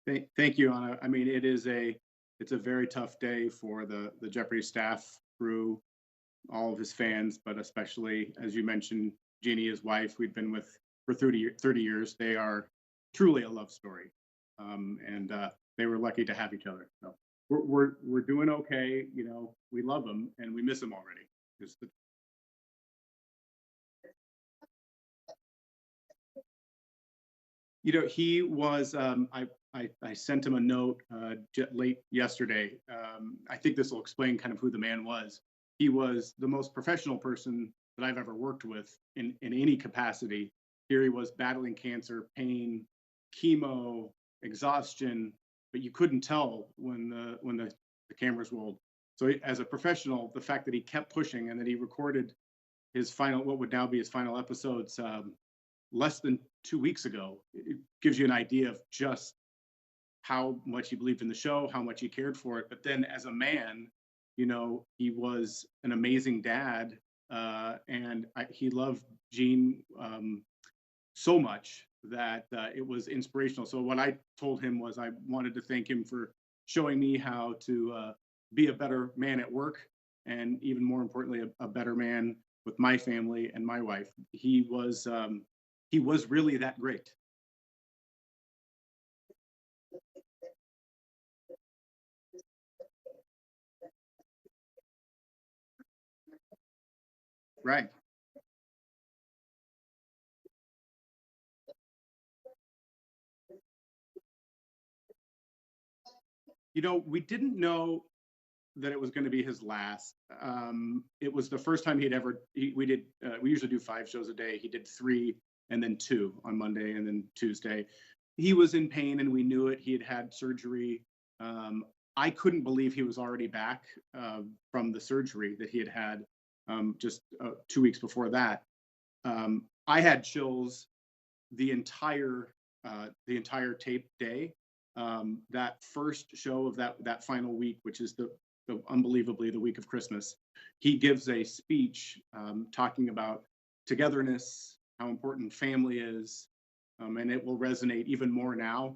Thank you, Anna. I mean, it's a very tough day for the Jeopardy staff, crew, all of his fans, but especially, as you mentioned, Jeannie, his wife, we've been with for 30 years. They are truly a love story. And they were lucky to have each other. So we're doing okay. You know, we love them and we miss them already. You know, he was. I sent him a note late yesterday. I think this will explain kind of who the man was. He was the most professional person that I've ever worked with in any capacity. Here he was battling cancer, pain, chemo, exhaustion, but you couldn't tell when the cameras rolled. So as a professional, the fact that he kept pushing and that he recorded his final, what would now be his final episodes, less than 2 weeks ago, it gives you an idea of just how much he believed in the show, how much he cared for it. But then as a man, you know, he was an amazing dad, he loved Gene so much that it was inspirational. So what I told him was I wanted to thank him for showing me how to be a better man at work, and even more importantly, a better man with my family and my wife. He was really that great. Right. You know, we didn't know that it was going to be his last. It was the first time he'd ever. We did. We usually do 5 shows a day. He did three, and then two on Monday, and then Tuesday. He was in pain, and we knew it. He had had surgery. I couldn't believe he was already back from the surgery that he had had just 2 weeks before that. I had chills the entire tape day. That first show of that final week, which is the unbelievably the week of Christmas, he gives a speech talking about togetherness, how important family is, and it will resonate even more now.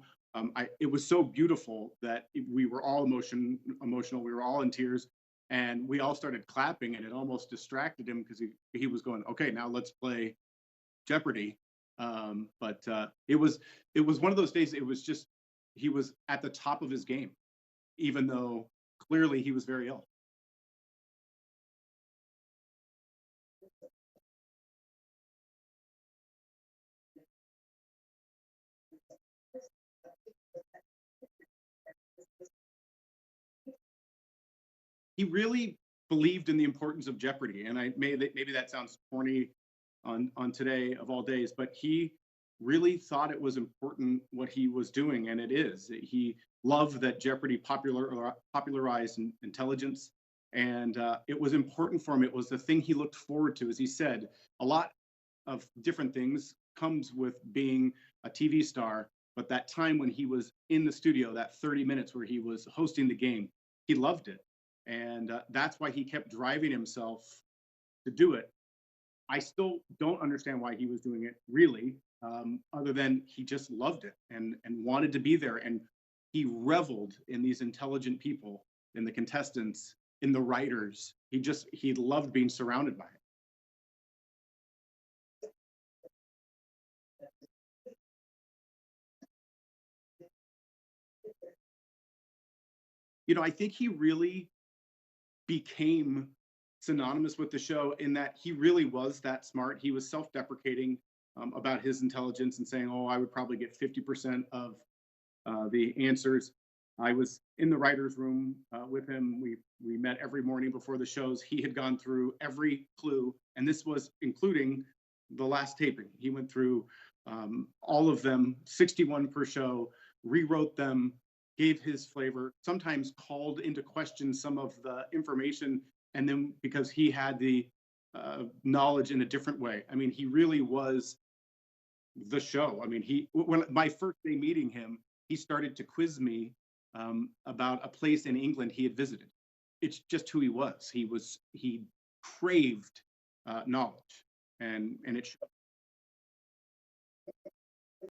It was so beautiful that we were all emotional. We were all in tears, and we all started clapping, and it almost distracted him because he was going, okay, now let's play Jeopardy. But it was one of those days. It was just he was at the top of his game, even though clearly he was very ill. He really believed in the importance of Jeopardy, and maybe that sounds corny on today of all days, but he really thought it was important what he was doing, and it is. He loved that Jeopardy popularized intelligence, and it was important for him. It was the thing he looked forward to, as he said. A lot of different things comes with being a TV star, but that time when he was in the studio, that 30 minutes where he was hosting the game, he loved it, and that's why he kept driving himself to do it. I still don't understand why he was doing it really, other than he just loved it and wanted to be there. And he reveled in these intelligent people, in the contestants, in the writers. He loved being surrounded by it. You know, I think he really became synonymous with the show in that he really was that smart. He was self-deprecating about his intelligence and saying, "Oh, I would probably get 50% of the answers." I was in the writers' room with him. We met every morning before the shows. He had gone through every clue, and this was including the last taping. He went through all of them, 61 per show, rewrote them, gave his flavor, sometimes called into question some of the information, and then because he had the knowledge in a different way. I mean, he really was the show. I mean, when my first day meeting him, he started to quiz me about a place in England he had visited. It's just who he was. He craved knowledge, and it showed.